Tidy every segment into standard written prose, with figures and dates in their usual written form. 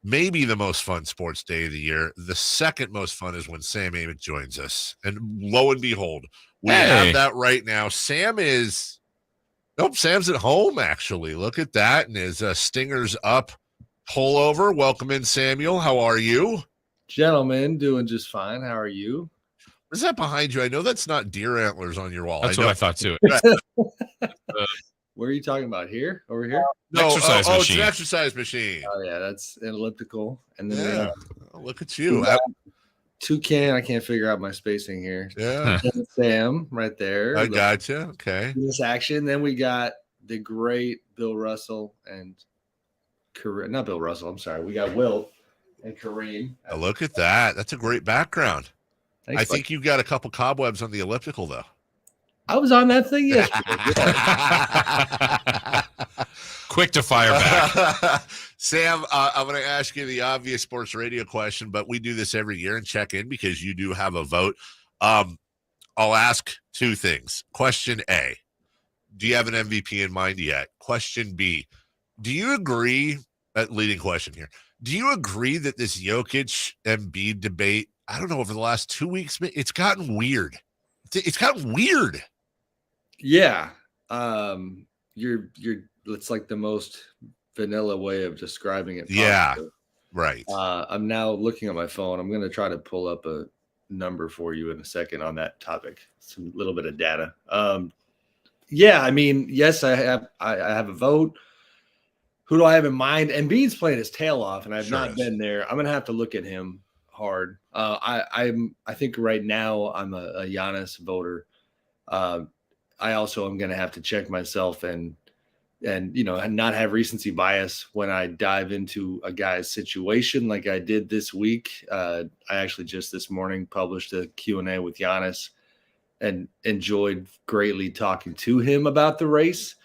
maybe the most fun sports day of the year. The second most fun is when Sam Amick joins us. And lo and behold, we have that right now. Sam's at home, actually. Look at that. And his Stingers Up pullover. Welcome in, Samuel. How are you? Gentlemen, doing just fine. How are you? What is that behind you? I know that's not deer antlers on your wall. That's what I thought, too. Where are you talking about? Here? Over here? No, exercise machine. It's an exercise machine. Oh, yeah, that's an elliptical. And then look at you. Toucan. I can't figure out my spacing here. Yeah. Sam right there. I got you. Okay. This action. Then we got the great Bill Russell and not Bill Russell. I'm sorry. We got Wilt and Kareem. Look at that. That's a great background. Thanks, I think you got a couple cobwebs on the elliptical, though. I was on that thing yesterday. Quick to fire back. Sam, I'm going to ask you the obvious sports radio question, but we do this every year and check in because you do have a vote. I'll ask two things. Question A, do you have an MVP in mind yet? Question B, do you agree, leading question here, do you agree that this Jokic Embiid debate, I don't know, over the last 2 weeks, it's gotten weird. It's gotten weird. Yeah. It's like the most vanilla way of describing it. Yeah. Right. I'm now looking at my phone. I'm going to try to pull up a number for you in a second on that topic. Some little bit of data. Yeah, I mean, yes, I have a vote. Who do I have in mind? Embiid's playing his tail off, and I've not been there. I'm going to have to look at him hard. I think right now I'm a Giannis voter. I also am going to have to check myself and not have recency bias when I dive into a guy's situation like I did this week. I actually just this morning published a Q&A with Giannis and enjoyed greatly talking to him about the race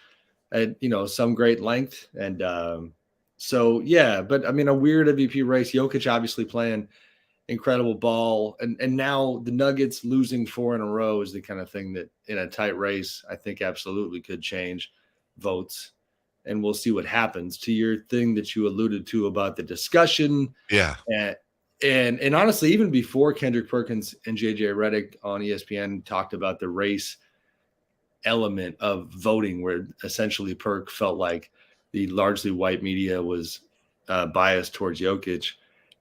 at, some great length. And so, yeah, but I mean, a weird MVP race. Jokic obviously playing incredible ball. And now the Nuggets losing 4 in a row is the kind of thing that in a tight race, I think absolutely could change votes. And we'll see what happens. To your thing that you alluded to about the discussion. Yeah. And honestly, even before Kendrick Perkins and JJ Redick on ESPN talked about the race element of voting, where essentially Perk felt like the largely white media was biased towards Jokic.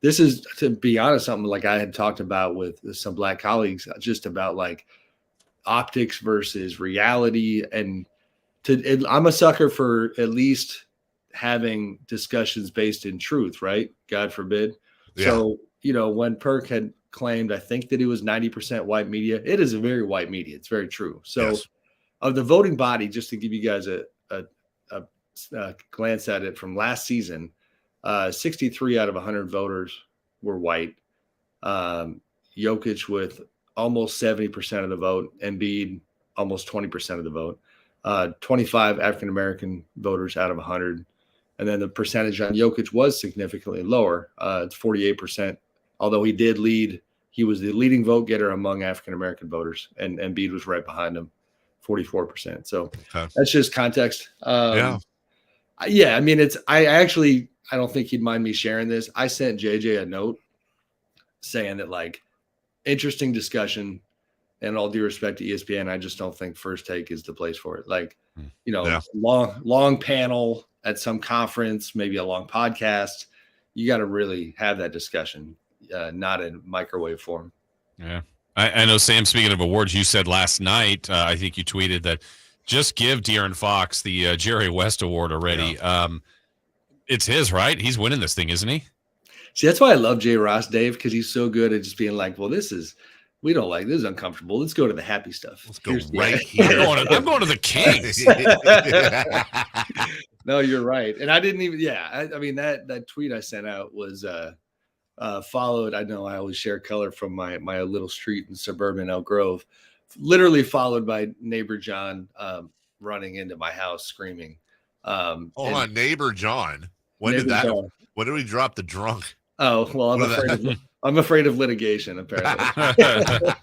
This is, to be honest, something like I had talked about with some black colleagues, just about like optics versus reality. And I'm a sucker for at least having discussions based in truth, right? God forbid. Yeah. So, when Perk had claimed, I think that he was 90% white media, it is a very white media. It's very true. So yes. Of the voting body, just to give you guys a glance at it from last season, 63 out of 100 voters were white. Jokic with almost 70% of the vote, Embiid almost 20% of the vote, 25 African-American voters out of 100. And then the percentage on Jokic was significantly lower. It's 48%, although he did lead. He was the leading vote getter among African-American voters, and Embiid was right behind him, 44%. So That's just context. Yeah, I mean, I don't think he'd mind me sharing this. I sent JJ a note saying that, like, interesting discussion, and all due respect to ESPN, I just don't think First Take is the place for it. Like, long panel at some conference, maybe a long podcast. You got to really have that discussion, not in microwave form. Yeah. I know, Sam, speaking of awards, you said last night, I think you tweeted that just give De'Aaron Fox the Jerry West Award already. Yeah. It's his, right? He's winning this thing, isn't he? See, that's why I love J. Ross, Dave, because he's so good at just being like, well, this is uncomfortable. Let's go to the happy stuff. Let's go right here. I'm going to the Kings. No, you're right. And I didn't even, I mean, that tweet I sent out was followed. I know I always share color from my little street in suburban Elk Grove, literally followed by neighbor John running into my house screaming. Hold on, neighbor John. When did we drop the drunk? Oh, well, I'm afraid of litigation, apparently.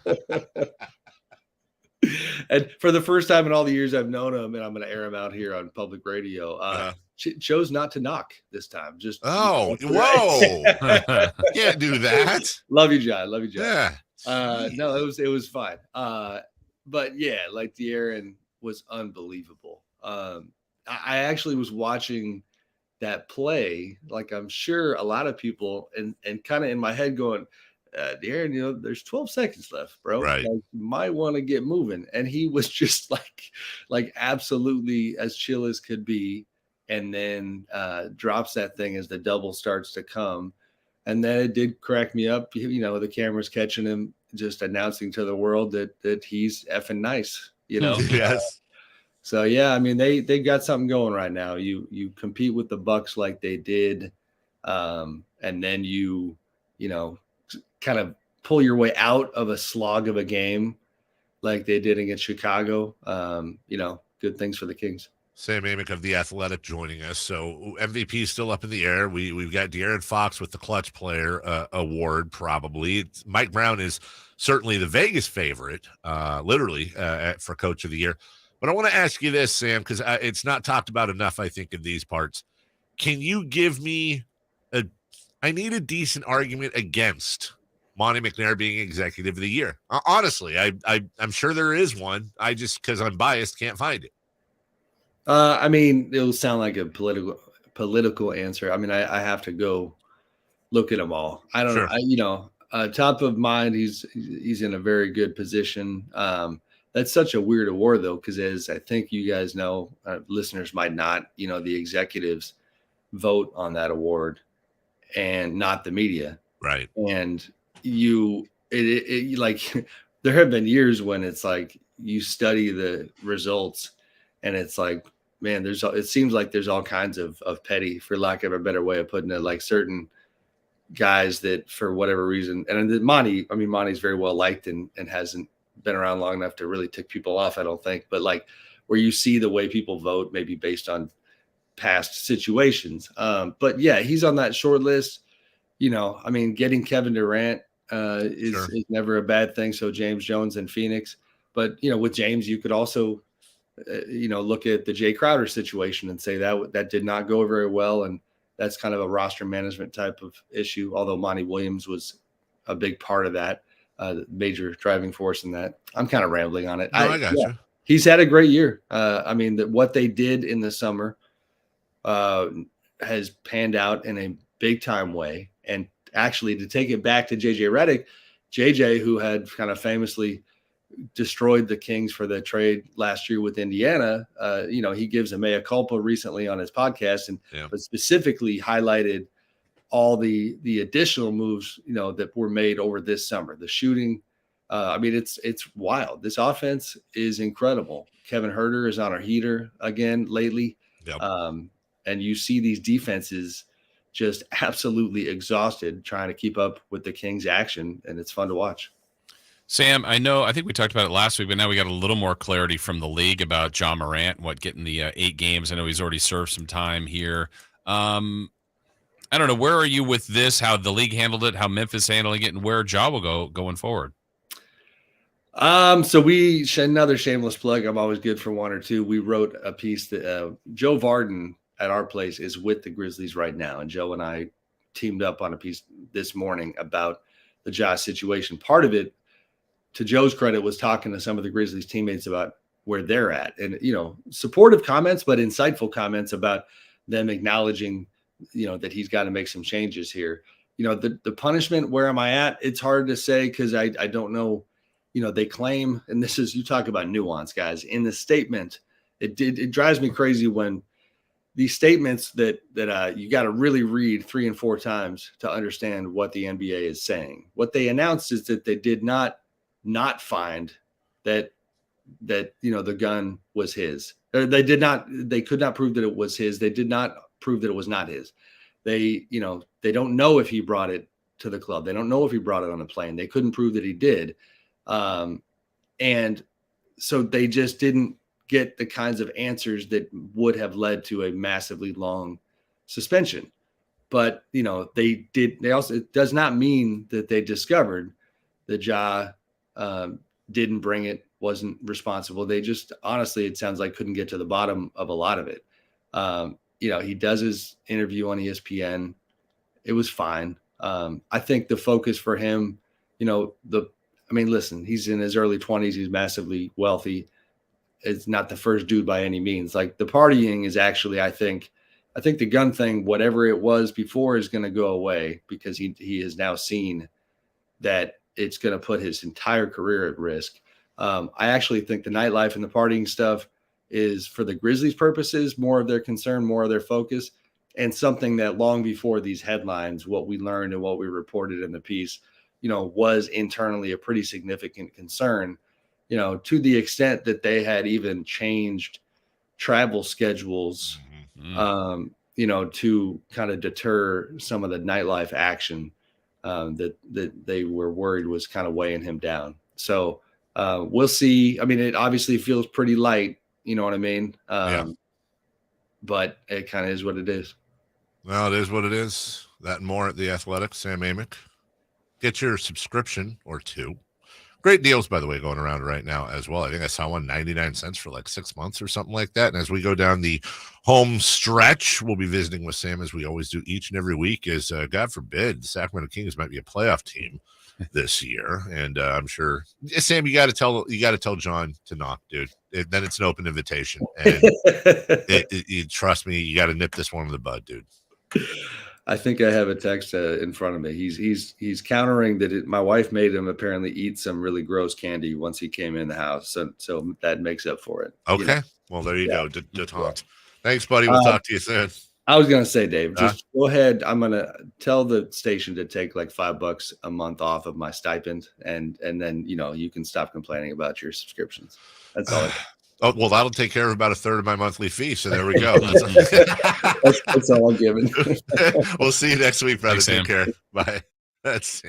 And for the first time in all the years I've known him, and I'm going to air him out here on public radio, chose not to knock this time. Just whoa, can't do that. Love you, John. Love you, John. Yeah. No, it was fine. But yeah, like De'Aaron was unbelievable. I actually was watching that play, like I'm sure a lot of people, and kind of in my head going, De'Aaron, there's 12 seconds left, bro. Right. Like, you might want to get moving. And he was just like absolutely as chill as could be. And then drops that thing as the double starts to come. And then it did crack me up. The camera's catching him, just announcing to the world that he's effing nice, Yes. So yeah, I mean they got something going right now. You compete with the Bucks like they did, and then you kind of pull your way out of a slog of a game like they did against Chicago. Good things for the Kings. Sam Amick of The Athletic joining us. So MVP is still up in the air. We've got De'Aaron Fox with the Clutch Player award, probably. Mike Brown is certainly the Vegas favorite, literally, for Coach of the Year. But I want to ask you this, Sam, because it's not talked about enough, I think, in these parts. Can you give me I need a decent argument against Monte McNair being Executive of the Year? Honestly, I'm sure there is one. I just, because I'm biased, can't find it. I mean, it'll sound like a political answer. I mean, I have to go look at them all. I don't know. Top of mind, he's in a very good position. That's such a weird award, though, because as I think you guys know, listeners might not, the executives vote on that award and not the media. Right. And like there have been years when it's like you study the results and it's like, man, it seems like there's all kinds of petty, for lack of a better way of putting it, like certain guys that for whatever reason, and Monte's very well liked and hasn't been around long enough to really tick people off, I don't think, but like where you see the way people vote, maybe based on past situations. But yeah, he's on that short list. Getting Kevin Durant is never a bad thing. So James Jones in Phoenix, but with James, you could also, look at the Jay Crowder situation and say that did not go very well. And that's kind of a roster management type of issue. Although Monty Williams was a big part of that, major driving force in that. I'm kind of rambling on it. No, I got you. He's had a great year. What they did in the summer has panned out in a big time way. And actually, to take it back to JJ Redick, JJ, who had kind of famously destroyed the Kings for the trade last year with Indiana, he gives a mea culpa recently on his podcast, but specifically highlighted all the additional moves, that were made over this summer. The shooting, it's wild. This offense is incredible. Kevin Huerter is on a heater again lately. Yep. And you see these defenses just absolutely exhausted trying to keep up with the Kings' action, and it's fun to watch. Sam, I think we talked about it last week, but now we got a little more clarity from the league about John Morant, getting the 8 games. I know he's already served some time here. I don't know, where are you with this, how the league handled it, how Memphis handling it, and where Ja will go going forward? So another shameless plug. I'm always good for one or two. We wrote a piece that Joe Varden at our place is with the Grizzlies right now. And Joe and I teamed up on a piece this morning about the Ja situation. Part of it, to Joe's credit, was talking to some of the Grizzlies teammates about where they're at, and, supportive comments, but insightful comments about them acknowledging, that he's got to make some changes here. The punishment, where am I at? It's hard to say, because I don't know. They claim, and this is, you talk about nuance, guys, in the statement, it drives me crazy when these statements that you got to really read 3 and 4 times to understand what the NBA is saying. What they announced is that they did not find that the gun was his. Or they could not prove that it was his. They did not prove that it was not his. They don't know if he brought it to the club. They don't know if he brought it on a plane. They couldn't prove that he did. And so they just didn't get the kinds of answers that would have led to a massively long suspension. But, they did. They also, it does not mean that they discovered that Ja didn't bring it, wasn't responsible. They just, honestly, it sounds like couldn't get to the bottom of a lot of it. he does his interview on ESPN. It was fine. I think the focus for him, listen, he's in his early 20s. He's massively wealthy. It's not the first dude by any means. Like, the partying is actually, I think the gun thing, whatever it was before, is going to go away because he has now seen that it's going to put his entire career at risk. I actually think the nightlife and the partying stuff is, for the Grizzlies' purposes, more of their concern, more of their focus, and something that long before these headlines, what we learned and what we reported in the piece, was internally a pretty significant concern, to the extent that they had even changed travel schedules, to kind of deter some of the nightlife action that they were worried was kind of weighing him down. So we'll see. I mean, it obviously feels pretty light, you know what I mean? But it kind of is what it is. Well, it is what it is. That and more at The Athletic. Sam Amick. Get your subscription or two. Great deals, by the way, going around right now as well. I think I saw one 99 cents for like 6 months or something like that. And as we go down the home stretch, we'll be visiting with Sam, as we always do each and every week, as God forbid, the Sacramento Kings might be a playoff team this year. And I'm sure, Sam, you got to tell John to knock, dude. Then it's an open invitation. And you trust me, you got to nip this one in the bud, dude. I think I have a text in front of me. He's countering that my wife made him apparently eat some really gross candy once he came in the house, so that makes up for it. Okay, well there you go. Detente. Thanks, buddy. We'll talk to you soon. I was gonna say, Dave, just go ahead. I'm gonna tell the station to take like $5 a month off of my stipend, and then you can stop complaining about your subscriptions. That's all. Oh, well, that'll take care of about a third of my monthly fee. So there we go. That's all I'm giving. We'll see you next week, brother. Thanks, Take care. Bye. That's